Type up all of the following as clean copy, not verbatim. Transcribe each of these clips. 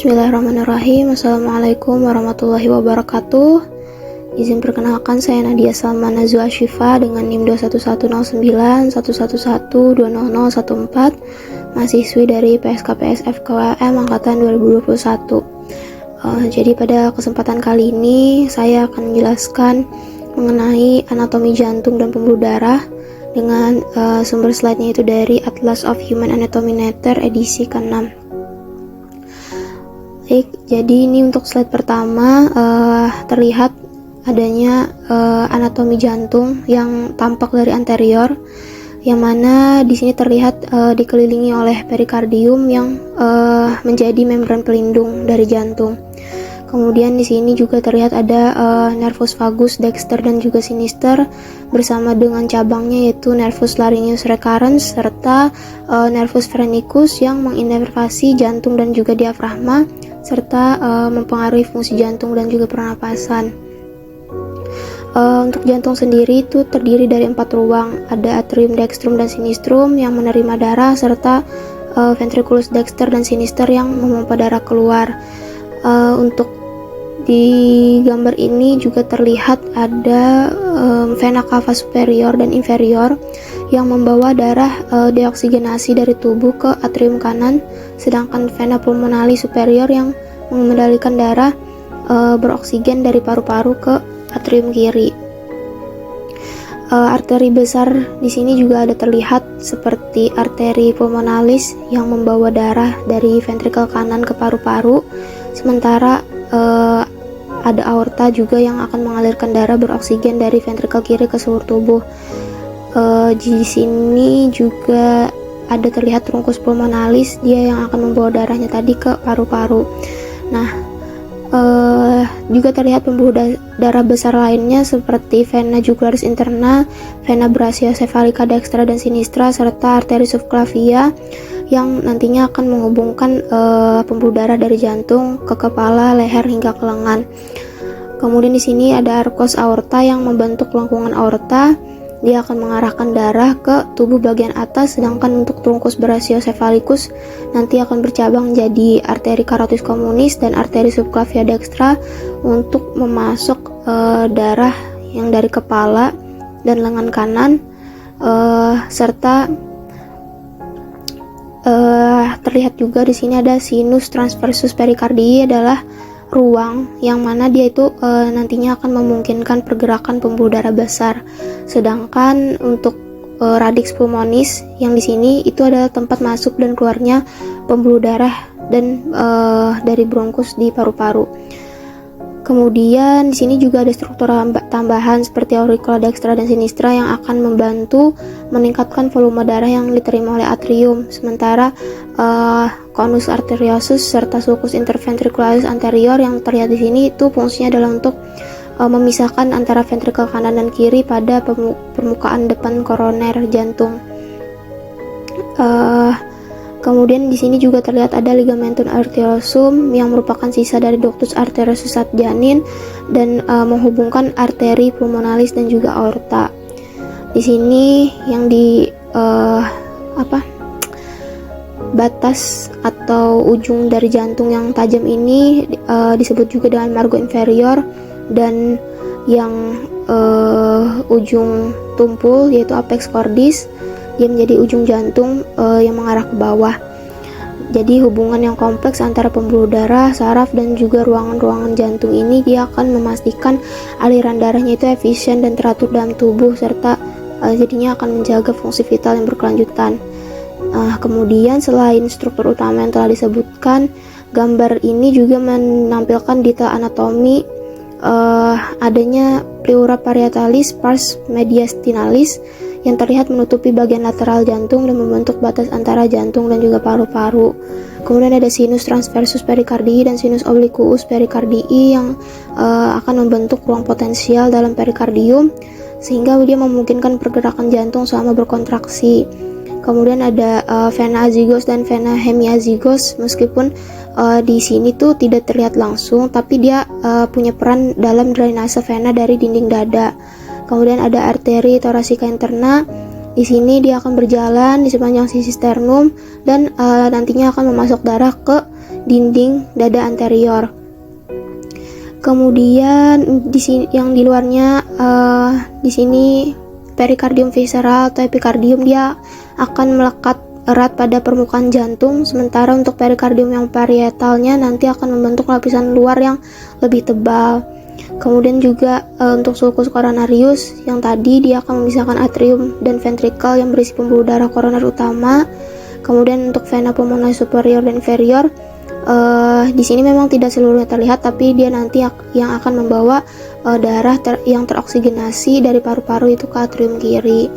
Bismillahirrahmanirrahim. Assalamualaikum warahmatullahi wabarakatuh. Izin perkenalkan, saya Nadia Salma Nazwa Syifa dengan NIM 21190920014, mahasiswi dari PSKPS FKWM Angkatan 2021. Jadi pada kesempatan kali ini saya akan menjelaskan mengenai anatomi jantung dan pembuluh darah dengan sumber slide-nya itu dari Atlas of Human Anatomy Nature edisi ke-6. Baik, jadi ini untuk slide pertama terlihat adanya anatomi jantung yang tampak dari anterior, yang mana di sini terlihat dikelilingi oleh perikardium yang menjadi membran pelindung dari jantung. Kemudian di sini juga terlihat ada nervus vagus, dexter dan juga sinister bersama dengan cabangnya yaitu nervus laryngeus recurrens serta nervus phreniccus yang menginervasi jantung dan juga diafragma serta mempengaruhi fungsi jantung dan juga pernapasan. Untuk jantung sendiri itu terdiri dari 4 ruang, ada atrium, dextrum dan sinistrum yang menerima darah serta ventriculus dexter dan sinister yang memompa darah keluar. Untuk di gambar ini juga terlihat ada vena cava superior dan inferior yang membawa darah deoksigenasi dari tubuh ke atrium kanan, sedangkan vena pulmonalis superior yang mengendalikan darah beroksigen dari paru-paru ke atrium kiri. Arteri besar di sini juga ada terlihat seperti arteri pulmonalis yang membawa darah dari ventrikel kanan ke paru-paru, sementara ada aorta juga yang akan mengalirkan darah beroksigen dari ventrikel kiri ke seluruh tubuh. Di sini juga ada terlihat trunkus pulmonalis, dia yang akan membawa darahnya tadi ke paru-paru. Nah, juga terlihat pembuluh darah besar lainnya seperti vena jugularis interna, vena brachiocephalica dextra dan sinistra, serta arteri subclavia yang nantinya akan menghubungkan pembuluh darah dari jantung ke kepala, leher hingga ke lengan. Kemudian di sini ada arcos aorta yang membentuk lengkungan aorta. Dia akan mengarahkan darah ke tubuh bagian atas, sedangkan untuk trunkus brachiocephalicus nanti akan bercabang menjadi arteri carotis communis dan arteri subclavia dextra untuk memasuk darah yang dari kepala dan lengan kanan, serta terlihat juga di sini ada sinus transversus perikardii, adalah ruang yang mana dia itu nantinya akan memungkinkan pergerakan pembuluh darah besar. Sedangkan untuk radix pulmonis yang di sini itu adalah tempat masuk dan keluarnya pembuluh darah dan dari bronkus di paru-paru. Kemudian di sini juga ada struktur tambahan seperti auricula dextra dan sinistra yang akan membantu meningkatkan volume darah yang diterima oleh atrium. Sementara conus arteriosus serta sulcus interventricularis anterior yang terlihat di sini itu fungsinya adalah untuk memisahkan antara ventrikel kanan dan kiri pada permukaan depan koroner jantung. Kemudian di sini juga terlihat ada ligamentum arteriosum yang merupakan sisa dari ductus arteriosus saat janin dan menghubungkan arteri pulmonalis dan juga aorta. Di sini yang di batas atau ujung dari jantung yang tajam ini disebut juga dengan margo inferior, dan yang ujung tumpul yaitu apex cordis dia menjadi ujung jantung yang mengarah ke bawah. Jadi hubungan yang kompleks antara pembuluh darah, saraf dan juga ruangan-ruangan jantung ini dia akan memastikan aliran darahnya itu efisien dan teratur dalam tubuh, serta jadinya akan menjaga fungsi vital yang berkelanjutan. Kemudian selain struktur utama yang telah disebutkan, gambar ini juga menampilkan detail anatomi adanya pleura parietalis pars mediastinalis yang terlihat menutupi bagian lateral jantung dan membentuk batas antara jantung dan juga paru-paru. Kemudian ada sinus transversus perikardii dan sinus obliquus perikardii yang akan membentuk ruang potensial dalam perikardium sehingga dia memungkinkan pergerakan jantung selama berkontraksi. Kemudian ada vena azygos dan vena hemiazygos, meskipun di sini tuh tidak terlihat langsung, tapi dia punya peran dalam drainase vena dari dinding dada. Kemudian ada arteri thoracika interna. Di sini dia akan berjalan di sepanjang sisi sternum dan nantinya akan memasok darah ke dinding dada anterior. Kemudian di sini yang di luarnya di sini perikardium visceral atau epikardium, dia akan melekat erat pada permukaan jantung, sementara untuk perikardium yang parietalnya nanti akan membentuk lapisan luar yang lebih tebal. Kemudian juga untuk sulcus coronarius yang tadi dia akan memisahkan atrium dan ventricle yang berisi pembuluh darah koroner utama. Kemudian untuk vena pulmonalis superior dan inferior, di sini memang tidak seluruhnya terlihat, tapi dia nanti yang akan membawa darah yang teroksigenasi dari paru-paru itu ke atrium kiri.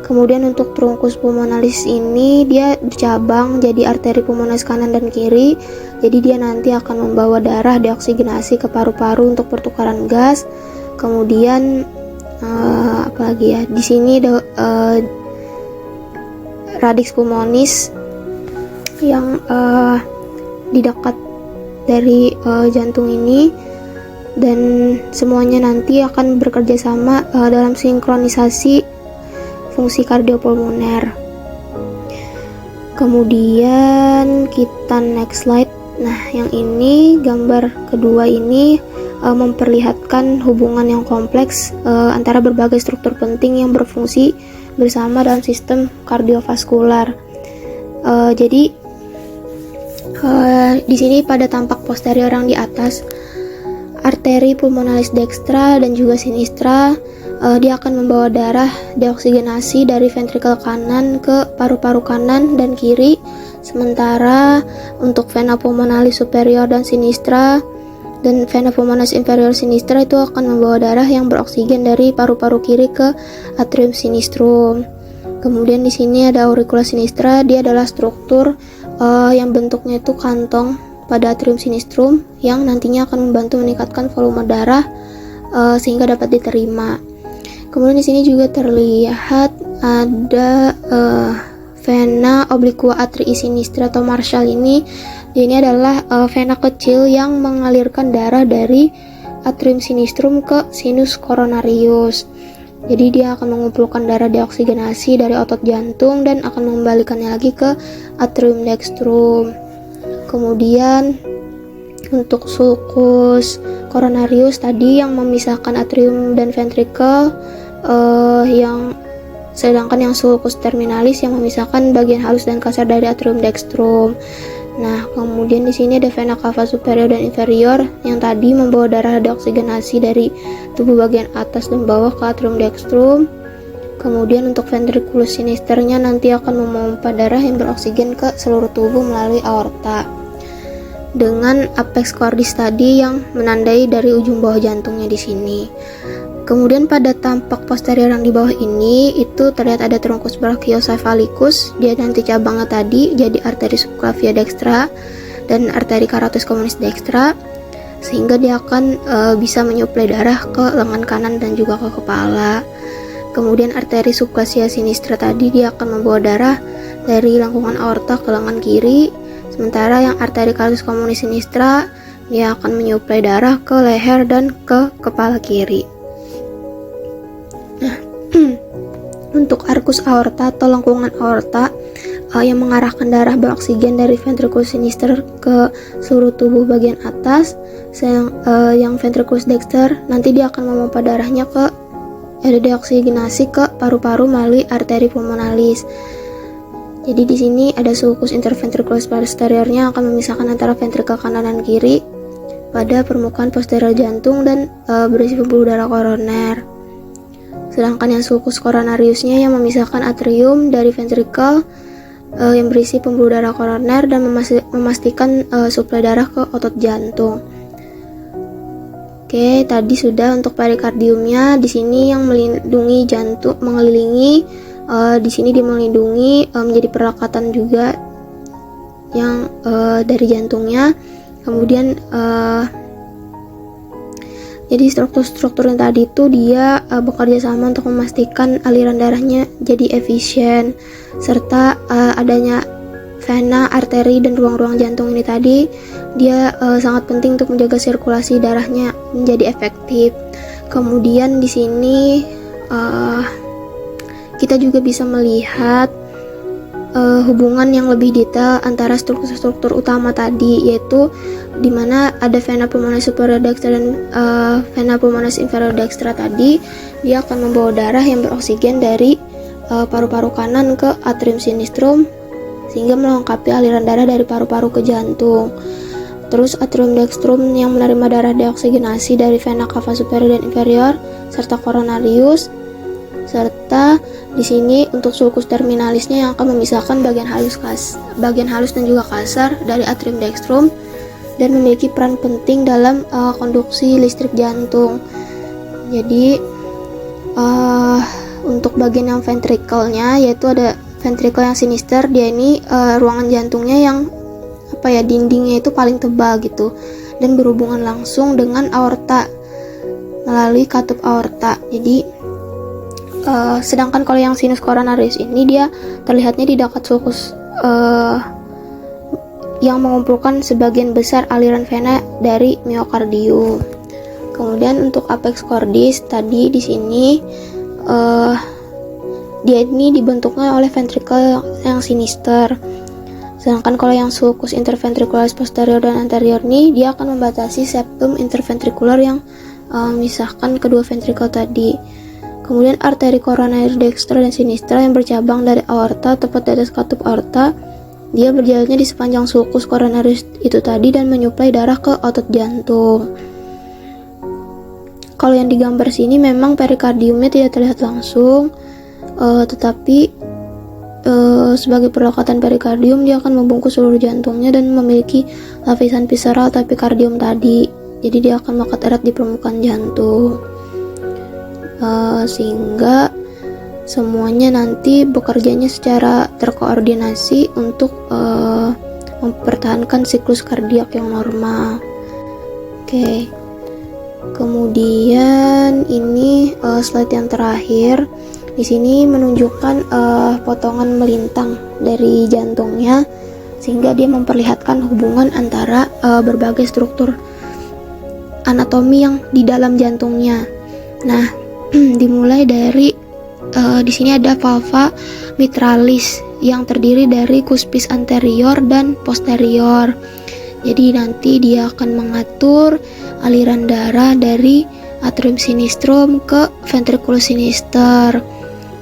Kemudian untuk trunkus pulmonalis ini dia bercabang jadi arteri pulmonalis kanan dan kiri. Jadi dia nanti akan membawa darah deoksigenasi ke paru-paru untuk pertukaran gas. Kemudian apalagi ya? Di sini ada radix pulmonis yang di dekat dari jantung ini, dan semuanya nanti akan bekerja sama dalam sinkronisasi fungsi kardiopulmoner. Kemudian kita next slide. Nah, yang ini gambar kedua ini memperlihatkan hubungan yang kompleks antara berbagai struktur penting yang berfungsi bersama dalam sistem kardiovaskular. Jadi di sini pada tampak posterior yang di atas, arteri pulmonalis dextra dan juga sinistra, dia akan membawa darah deoksigenasi dari ventrikel kanan ke paru-paru kanan dan kiri, sementara untuk vena pulmonalis superior dan sinistra dan vena pulmonalis inferior sinistra itu akan membawa darah yang beroksigen dari paru-paru kiri ke atrium sinistrum. Kemudian di sini ada auricula sinistra, dia adalah struktur yang bentuknya itu kantong pada atrium sinistrum yang nantinya akan membantu meningkatkan volume darah sehingga dapat diterima. Kemudian di sini juga terlihat ada vena obliqua atrii sinistra atau Marshall ini. Ini adalah vena kecil yang mengalirkan darah dari atrium sinistrum ke sinus coronarius. Jadi dia akan mengumpulkan darah deoksigenasi dari otot jantung dan akan mengembalikannya lagi ke atrium dextrum. Kemudian untuk sulcus coronarius tadi yang memisahkan atrium dan ventricle, sedangkan yang sulcus terminalis yang memisahkan bagian halus dan kasar dari atrium dextrum. Nah, kemudian di sini ada vena cava superior dan inferior yang tadi membawa darah deoksigenasi dari tubuh bagian atas dan bawah ke atrium dextrum. Kemudian untuk ventriculus sinisternya nanti akan memompa darah yang beroksigen ke seluruh tubuh melalui aorta, dengan apex cordis tadi yang menandai dari ujung bawah jantungnya di sini. Kemudian pada tampak posterior yang di bawah ini itu terlihat ada trunkus brachiocephalicus, dia nanti cabangnya tadi jadi arteri subclavia dextra dan arteri carotis communis dextra, sehingga dia akan bisa menyuplai darah ke lengan kanan dan juga ke kepala. Kemudian arteri subclavian sinistra tadi dia akan membawa darah dari lengkungan aorta ke lengan kiri, sementara yang arteri carotis communis sinistra dia akan menyuplai darah ke leher dan ke kepala kiri. Nah, untuk arcus aorta atau lengkungan aorta yang mengarahkan darah beroksigen dari ventriculus sinister ke seluruh tubuh bagian atas, yang ventriculus dexter nanti dia akan memompa darahnya ke deoksigenasi ke paru-paru melalui arteri pulmonalis. Jadi di sini ada sulcus interventriculus posteriornya yang akan memisahkan antara ventrikel kanan dan kiri pada permukaan posterior jantung dan berisi pembuluh darah koroner. Sedangkan yang sulcus coronariusnya yang memisahkan atrium dari ventrikel yang berisi pembuluh darah koroner dan memastikan suplai darah ke otot jantung. Oke, tadi sudah untuk perikardiumnya. Di sini yang melindungi jantung, mengelilingi. Di sini dia melindungi menjadi perlekatan juga yang dari jantungnya. Kemudian jadi struktur-struktur yang tadi itu dia bekerja sama untuk memastikan aliran darahnya jadi efisien, serta adanya vena, arteri, dan ruang-ruang jantung ini tadi dia sangat penting untuk menjaga sirkulasi darahnya menjadi efektif. Kemudian di sini kita juga bisa melihat hubungan yang lebih detail antara struktur-struktur utama tadi, yaitu dimana ada vena pulmonalis superior dextra dan vena pulmonalis inferior dextra tadi. Dia akan membawa darah yang beroksigen dari paru-paru kanan ke atrium sinistrum sehingga melengkapi aliran darah dari paru-paru ke jantung. Terus atrium dextrum yang menerima darah deoksigenasi dari vena cava superior dan inferior serta coronarius, serta di sini untuk sulcus terminalisnya yang akan memisahkan bagian halus dan juga kasar dari atrium dextrum dan memiliki peran penting dalam konduksi listrik jantung. Jadi untuk bagian yang ventrikelnya, yaitu ada ventrikel yang sinister, dia ini ruangan jantungnya yang dindingnya itu paling tebal gitu dan berhubungan langsung dengan aorta melalui katup aorta. Jadi sedangkan kalau yang sinus coronarius ini dia terlihatnya di dekat sulcus yang mengumpulkan sebagian besar aliran vena dari miokardium. Kemudian untuk apex cordis tadi di sini dia ini dibentuknya oleh ventrikel yang sinister. Sedangkan kalau yang sulcus interventricularis posterior dan anterior nih dia akan membatasi septum interventrikular yang memisahkan kedua ventrikel tadi. Kemudian arteri koroner dextra dan sinistra yang bercabang dari aorta tepat di atas katup aorta, dia berjalannya di sepanjang sulcus coronarius itu tadi dan menyuplai darah ke otot jantung. Kalau yang digambar sini memang perikardiumnya tidak terlihat langsung, tetapi sebagai perlekatan perikardium dia akan membungkus seluruh jantungnya dan memiliki lapisan visceral atau epikardium tadi. Jadi dia akan melekat erat di permukaan jantung. Sehingga semuanya nanti bekerjanya secara terkoordinasi untuk mempertahankan siklus kardiak yang normal. Oke. Kemudian ini slide yang terakhir. Di sini menunjukkan potongan melintang dari jantungnya sehingga dia memperlihatkan hubungan antara berbagai struktur anatomi yang di dalam jantungnya. Nah, dimulai dari di sini ada valva mitralis yang terdiri dari cuspis anterior dan posterior. Jadi nanti dia akan mengatur aliran darah dari atrium sinistrum ke ventriculus sinister.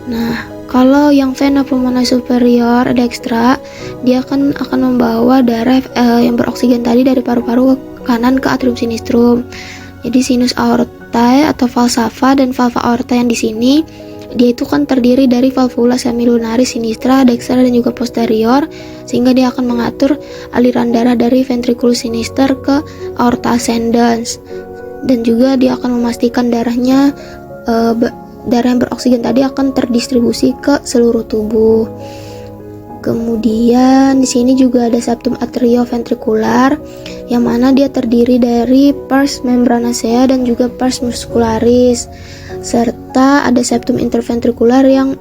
Nah, kalau yang vena pulmonalis superior dextra, dia akan membawa darah yang beroksigen tadi dari paru-paru kanan ke atrium sinistrum. Jadi sinus aorta atau valsava dan valva aorta yang di sini dia itu kan terdiri dari valvula semilunaris sinistra, dextra dan juga posterior, sehingga dia akan mengatur aliran darah dari ventriculus sinister ke aorta ascendens, dan juga dia akan memastikan darah yang beroksigen tadi akan terdistribusi ke seluruh tubuh. Kemudian di sini juga ada septum atrioventrikular yang mana dia terdiri dari pars membranacea dan juga pars muscularis, serta ada septum interventrikular yang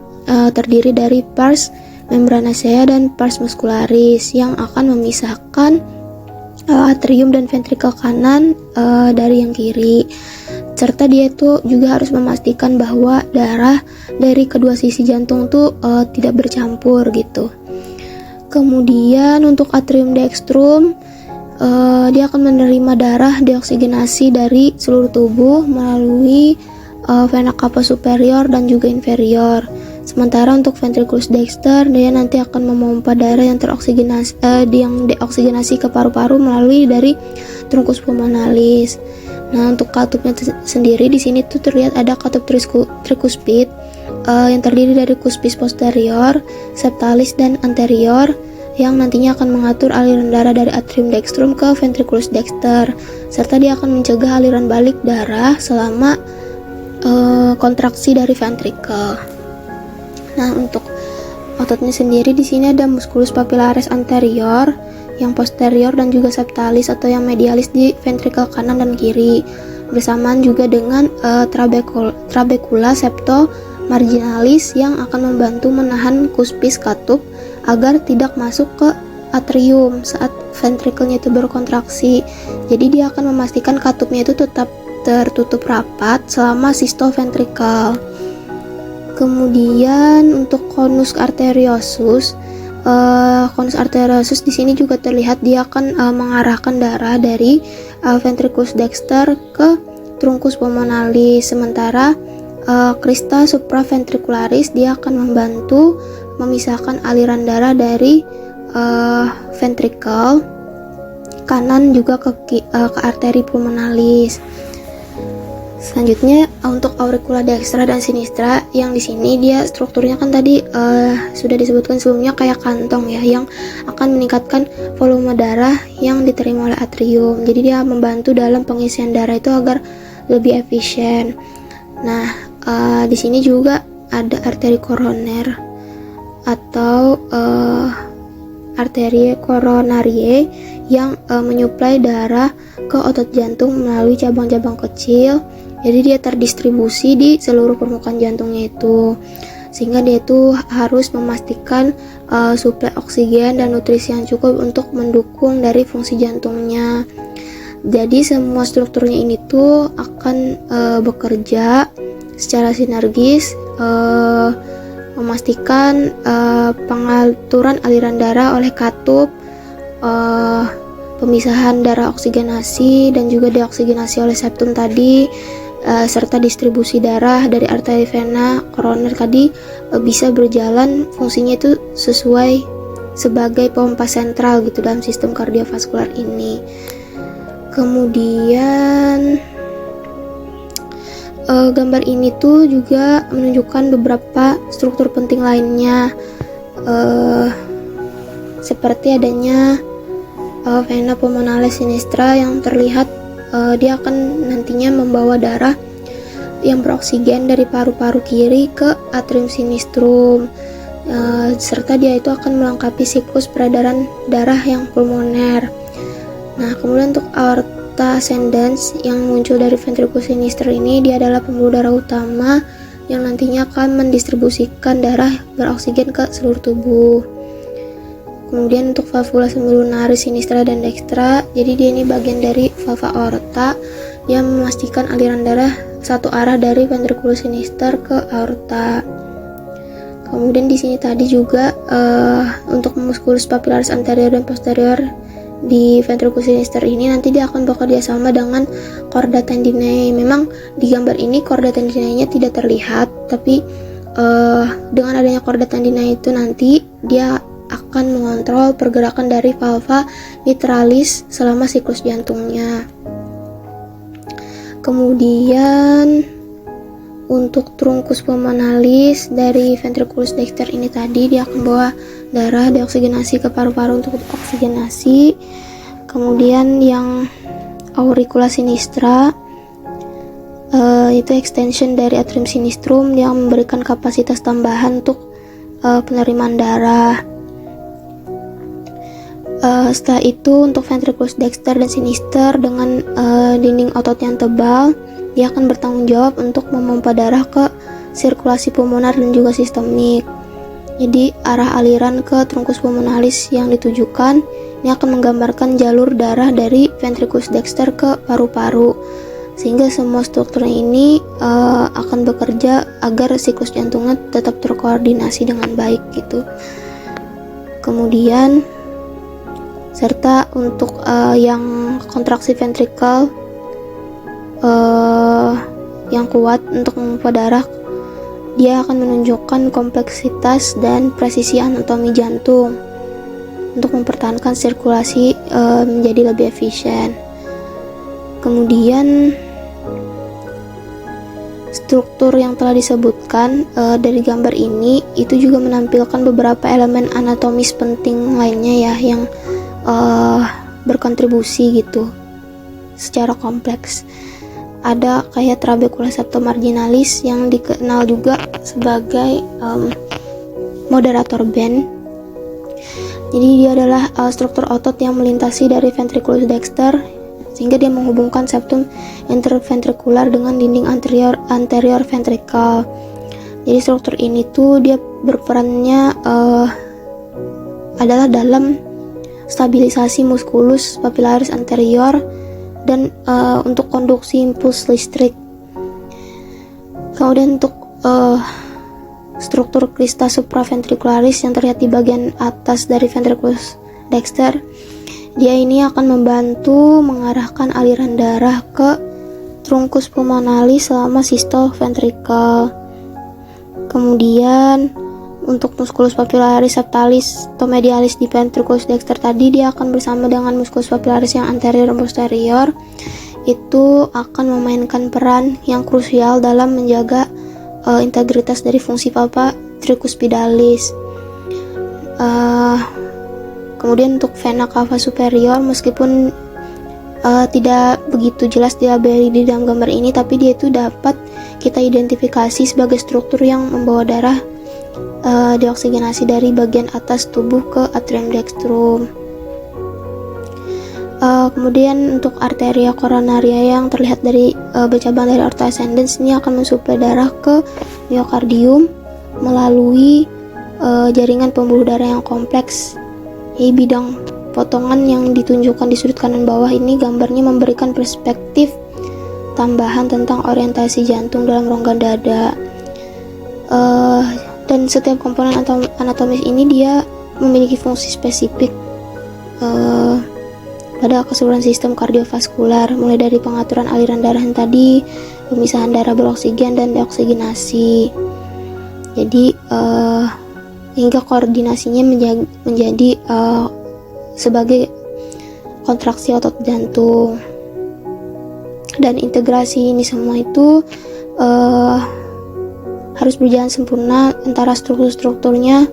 terdiri dari pars membranacea dan pars muscularis yang akan memisahkan atrium dan ventrikel kanan dari yang kiri. Serta dia itu juga harus memastikan bahwa darah dari kedua sisi jantung tuh tidak bercampur gitu. Kemudian untuk atrium dextrum dia akan menerima darah deoksigenasi dari seluruh tubuh melalui vena cava superior dan juga inferior. Sementara untuk ventriculus dexter dia nanti akan memompa darah yang deoksigenasi ke paru-paru melalui dari truncus pulmonalis. Nah, untuk katupnya sendiri di sini tuh terlihat ada katup trikuspid yang terdiri dari cuspis posterior, septalis dan anterior yang nantinya akan mengatur aliran darah dari atrium dextrum ke ventriculus dexter, serta dia akan mencegah aliran balik darah selama kontraksi dari ventrikel. Nah, untuk ototnya sendiri di sini ada musculus papillaris anterior yang posterior dan juga septalis atau yang medialis di ventrikel kanan dan kiri, bersamaan juga dengan trabecula septo marginalis yang akan membantu menahan cuspis katup agar tidak masuk ke atrium saat ventrikelnya itu berkontraksi. Jadi dia akan memastikan katupnya itu tetap tertutup rapat selama sistoventrikal. Kemudian untuk conus arteriosus Conus arteriosus di sini juga terlihat dia akan mengarahkan darah dari ventriculus dexter ke truncus pulmonalis, sementara crista supraventricularis dia akan membantu memisahkan aliran darah dari ventrikel kanan juga ke arteri pulmonalis. Selanjutnya untuk auricula dextra dan sinistra, yang di sini dia strukturnya kan tadi sudah disebutkan sebelumnya kayak kantong ya, yang akan meningkatkan volume darah yang diterima oleh atrium. Jadi dia membantu dalam pengisian darah itu agar lebih efisien. Nah, di sini juga ada arteri koroner atau arterie coronarie yang menyuplai darah ke otot jantung melalui cabang-cabang kecil. Jadi dia terdistribusi di seluruh permukaan jantungnya itu, sehingga dia itu harus memastikan suplai oksigen dan nutrisi yang cukup untuk mendukung dari fungsi jantungnya. Jadi semua strukturnya ini tuh akan bekerja secara sinergis, memastikan pengaturan aliran darah oleh katup, pemisahan darah oksigenasi dan juga deoksigenasi oleh septum tadi, serta distribusi darah dari arteri vena koroner tadi bisa berjalan fungsinya itu sesuai sebagai pompa sentral gitu dalam sistem kardiovaskular ini. Kemudian gambar ini tuh juga menunjukkan beberapa struktur penting lainnya, seperti adanya vena pulmonalis sinistra yang terlihat dia akan nantinya membawa darah yang beroksigen dari paru-paru kiri ke atrium sinistrum, serta dia itu akan melengkapi siklus peredaran darah yang pulmoner. Nah, kemudian untuk aorta ascendens yang muncul dari ventriculus sinister ini, dia adalah pembuluh darah utama yang nantinya akan mendistribusikan darah beroksigen ke seluruh tubuh. Kemudian untuk valvula semilunaris sinistra dan dextra, jadi dia ini bagian dari valva aorta yang memastikan aliran darah satu arah dari ventriculus sinister ke aorta. Kemudian di sini tadi juga untuk musculus papillaris anterior dan posterior di ventriculus sinister ini nanti dia akan bekerja sama dengan chorda tendinae. Memang di gambar ini chorda tendinae-nya tidak terlihat, tapi dengan adanya chorda tendinae itu nanti dia akan mengontrol pergerakan dari valva mitralis selama siklus jantungnya. Kemudian untuk truncus pulmonalis dari ventriculus dexter ini tadi dia akan bawa darah deoksigenasi ke paru-paru untuk oksigenasi. Kemudian yang auricula sinistra itu extension dari atrium sinistrum yang memberikan kapasitas tambahan untuk penerimaan darah. Setelah itu untuk ventriculus dexter dan sinister dengan dinding otot yang tebal, dia akan bertanggung jawab untuk memompa darah ke sirkulasi pulmoner dan juga sistemik. Jadi arah aliran ke truncus pulmonalis yang ditujukan ini akan menggambarkan jalur darah dari ventriculus dexter ke paru-paru, sehingga semua strukturnya ini akan bekerja agar siklus jantungnya tetap terkoordinasi dengan baik gitu. Kemudian serta untuk yang kontraksi ventrikel yang kuat untuk memompa darah, dia akan menunjukkan kompleksitas dan presisi anatomi jantung untuk mempertahankan sirkulasi menjadi lebih efisien. Kemudian struktur yang telah disebutkan dari gambar ini itu juga menampilkan beberapa elemen anatomis penting lainnya ya, yang berkontribusi gitu secara kompleks. Ada kayak trabecula septum marginalis yang dikenal juga sebagai moderator band. Jadi dia adalah struktur otot yang melintasi dari ventriculus dexter sehingga dia menghubungkan septum interventrikular dengan dinding anterior ventricle. Jadi struktur ini tuh dia berperannya adalah dalam stabilisasi musculus papillaris anterior dan untuk konduksi impuls listrik. Kemudian untuk struktur crista supraventricularis yang terlihat di bagian atas dari ventriculus dexter. Dia ini akan membantu mengarahkan aliran darah ke truncus pulmonalis selama sistole ventricle. Kemudian untuk musculus papillaris septalis atau medialis di ventriculus dexter tadi, dia akan bersama dengan musculus papillaris yang anterior dan posterior itu akan memainkan peran yang krusial dalam menjaga integritas dari fungsi valva tricuspidalis. Kemudian untuk vena cava superior, meskipun tidak begitu jelas dilabeli di dalam gambar ini, tapi dia itu dapat kita identifikasi sebagai struktur yang membawa darah dioksigenasi dari bagian atas tubuh ke atrium dextrum. Kemudian untuk arteria koronaria yang terlihat dari bercabang dari aorta ascendens, ini akan mensuplai darah ke miokardium melalui jaringan pembuluh darah yang kompleks. Jadi bidang potongan yang ditunjukkan di sudut kanan bawah ini gambarnya memberikan perspektif tambahan tentang orientasi jantung dalam rongga dada. Dan setiap komponen anatomis ini dia memiliki fungsi spesifik pada keseluruhan sistem kardiovaskular, mulai dari pengaturan aliran darah yang tadi, pemisahan darah beroksigen dan deoksigenasi. Jadi hingga koordinasinya menjadi sebagai kontraksi otot jantung. Dan integrasi ini semua itu harus berjalan sempurna antara struktur-strukturnya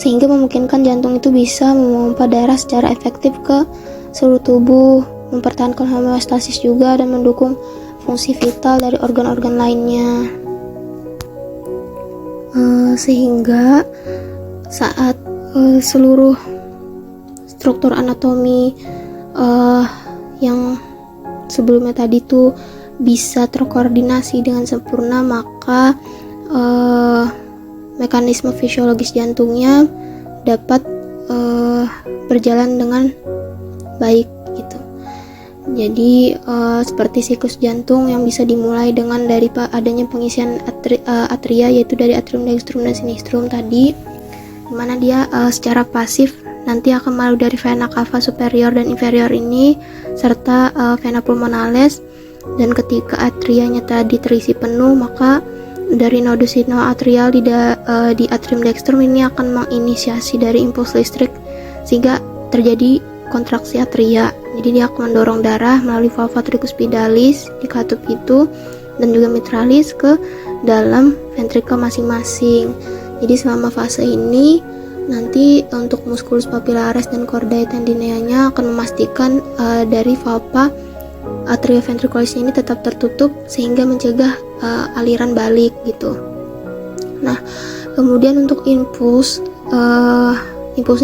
sehingga memungkinkan jantung itu bisa memompa darah secara efektif ke seluruh tubuh, mempertahankan homeostasis juga, dan mendukung fungsi vital dari organ-organ lainnya. Sehingga saat seluruh struktur anatomi yang sebelumnya tadi tuh bisa terkoordinasi dengan sempurna, maka mekanisme fisiologis jantungnya dapat berjalan dengan baik gitu. Jadi seperti siklus jantung yang bisa dimulai dengan dari adanya pengisian atria, yaitu dari atrium dextrum dan sinistrum tadi, dimana dia secara pasif nanti akan melalui dari vena cava superior dan inferior ini serta vena pulmonalis, dan ketika atrianya tadi terisi penuh, maka dari nodus sinoatrial di atrium dextrum ini akan menginisiasi dari impuls listrik sehingga terjadi kontraksi atria. Jadi dia akan mendorong darah melalui valva tricuspidalis di katup itu dan juga mitralis ke dalam ventrikel masing-masing. Jadi selama fase ini nanti untuk musculus papillaris dan chordae tendineanya akan memastikan dari valva atrioventriculis ini tetap tertutup sehingga mencegah aliran balik gitu. Nah, kemudian untuk impulsnya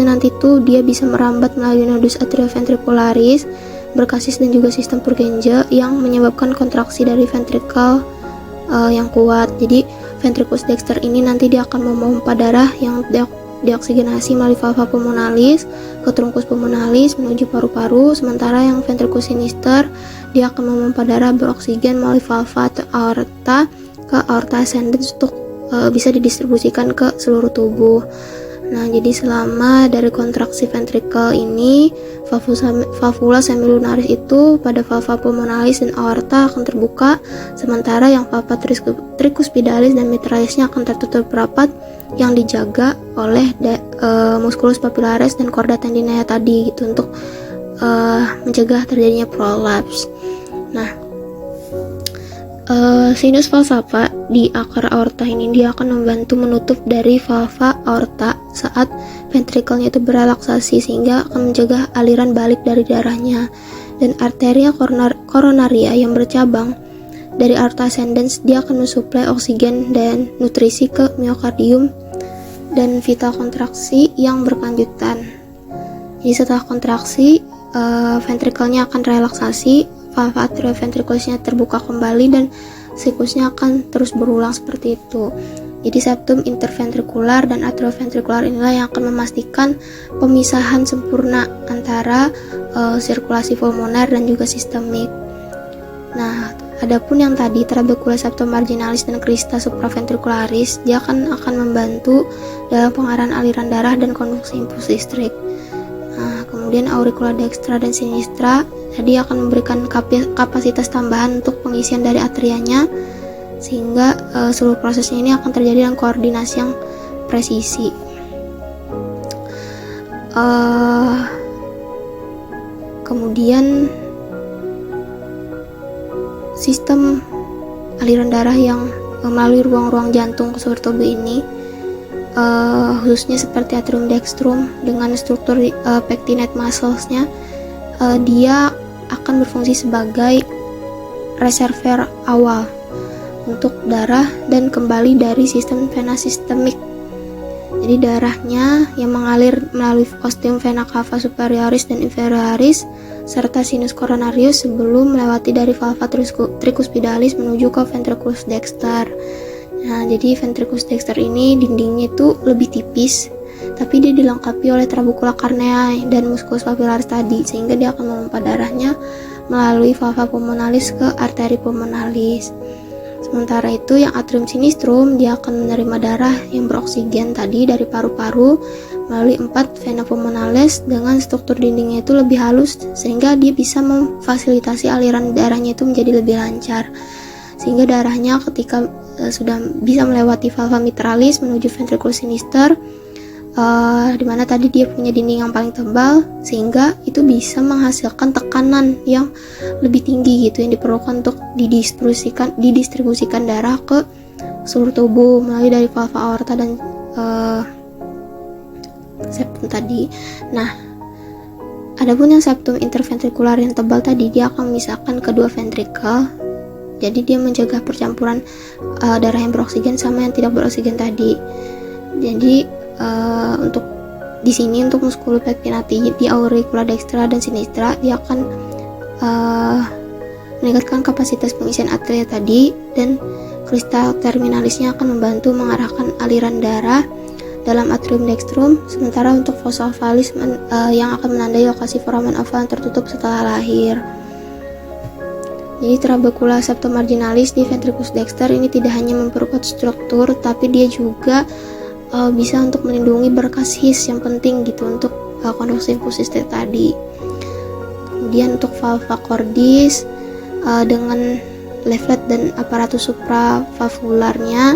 nanti tuh dia bisa merambat melalui nodus atrioventricularis, berkasis dan juga sistem Purkinje yang menyebabkan kontraksi dari ventrikel yang kuat. Jadi ventriculus dexter ini nanti dia akan memompa darah yang dioksigenasi melalui valva pulmonalis ke truncus pulmonalis menuju paru-paru, sementara yang ventriculus sinister dia akan memompa darah beroksigen melalui valva aorta ke aorta ascendens untuk bisa didistribusikan ke seluruh tubuh. Nah, jadi selama dari kontraksi ventrikel ini, valvula semilunaris itu pada valva pulmonalis dan aorta akan terbuka, sementara yang valva tricuspidalis dan mitralisnya akan tertutup rapat yang dijaga oleh musculus papillaris dan chorda tendinea tadi gitu untuk mencegah terjadinya prolaps. Nah, sinus falsapa di akar aorta ini dia akan membantu menutup dari valva aorta saat ventrikelnya itu berelaksasi sehingga akan mencegah aliran balik dari darahnya. Dan arteria koronaria yang bercabang dari aorta ascendens dia akan mensuplai oksigen dan nutrisi ke miokardium dan vital kontraksi yang berkelanjutan. Jadi setelah kontraksi ventrikelnya akan relaksasi, valva atrioventriculusnya terbuka kembali dan siklusnya akan terus berulang seperti itu. Jadi septum interventrikular dan atrioventrikular inilah yang akan memastikan pemisahan sempurna antara sirkulasi pulmoner dan juga sistemik. Nah, Adapun yang tadi trabecula septomarginalis dan crista supraventricularis, dia akan membantu dalam pengarahan aliran darah dan konduksi impuls listrik. Nah, kemudian auricula dextra dan sinistra tadi akan memberikan kapasitas tambahan untuk pengisian dari atrianya, sehingga seluruh prosesnya ini akan terjadi dengan koordinasi yang presisi. Kemudian sistem aliran darah yang melalui ruang-ruang jantung ke seluruh tubuh ini, khususnya seperti atrium dextrum dengan struktur pectinate muscles-nya, dia akan berfungsi sebagai reservoir awal untuk darah dan kembali dari sistem vena sistemik. Jadi darahnya yang mengalir melalui ostium vena cava superioris dan inferioris serta sinus coronarius sebelum melewati dari valva tricuspidalis menuju ke ventriculus dexter. Nah, jadi ventriculus dexter ini dindingnya itu lebih tipis, tapi dia dilengkapi oleh trabecula carneae dan musculus papillaris tadi, sehingga dia akan memompa darahnya melalui valva pulmonalis ke arteri pulmonalis. Sementara itu yang atrium sinistrum, dia akan menerima darah yang beroksigen tadi dari paru-paru melalui 4 vena pulmonalis dengan struktur dindingnya itu lebih halus, sehingga dia bisa memfasilitasi aliran darahnya itu menjadi lebih lancar, sehingga darahnya ketika sudah bisa melewati valva mitralis menuju ventriculus sinister, dimana tadi dia punya dinding yang paling tebal, sehingga itu bisa menghasilkan tekanan yang lebih tinggi gitu yang diperlukan untuk didistribusikan darah ke seluruh tubuh melalui dari valva aorta dan septum tadi. Nah, adapun yang septum interventrikular yang tebal tadi, dia akan memisahkan kedua ventrikel, jadi dia mencegah percampuran darah yang beroksigen sama yang tidak beroksigen tadi. Jadi untuk di sini untuk musculus pectinati di auricula dextra dan sinistra, dia akan meningkatkan kapasitas pengisian atria tadi, dan crista terminalisnya akan membantu mengarahkan aliran darah dalam atrium dextrum, sementara untuk fossa ovalis yang akan menandai lokasi foramen oval yang tertutup setelah lahir. Jadi trabecula septomarginalis di ventriculus dexter ini tidak hanya memperkuat struktur, tapi dia juga bisa untuk melindungi berkas his yang penting gitu untuk konduksi impuls listrik tadi. Kemudian untuk valva cordis dengan leaflet dan aparatus supravalvularnya,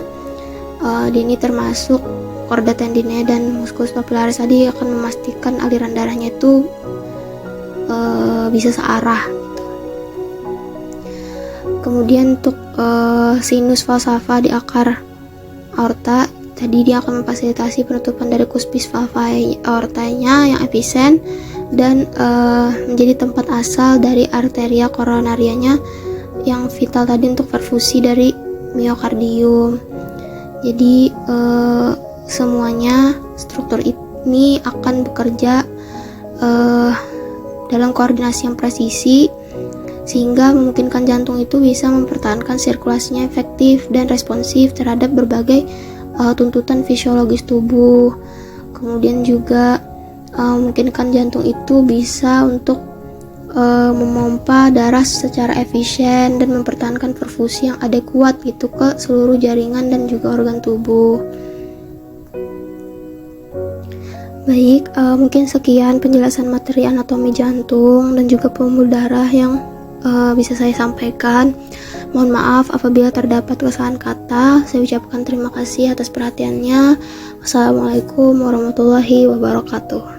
ini termasuk chorda tendinea dan musculus papillaris tadi akan memastikan aliran darahnya itu bisa searah gitu. Kemudian untuk sinus falsava di akar aorta tadi, dia akan memfasilitasi penutupan dari cuspis valva aortanya yang efisien dan menjadi tempat asal dari arteria koronarianya yang vital tadi untuk perfusi dari miokardium. Jadi semuanya struktur ini akan bekerja dalam koordinasi yang presisi, sehingga memungkinkan jantung itu bisa mempertahankan sirkulasinya efektif dan responsif terhadap berbagai tuntutan fisiologis tubuh. Kemudian juga memungkinkan jantung itu bisa untuk memompa darah secara efisien dan mempertahankan perfusi yang adekuat gitu ke seluruh jaringan dan juga organ tubuh. Baik, mungkin sekian penjelasan materi anatomi jantung dan juga pembuluh darah yang bisa saya sampaikan. Mohon maaf apabila terdapat kesalahan kata. Saya ucapkan terima kasih atas perhatiannya. Wassalamualaikum warahmatullahi wabarakatuh.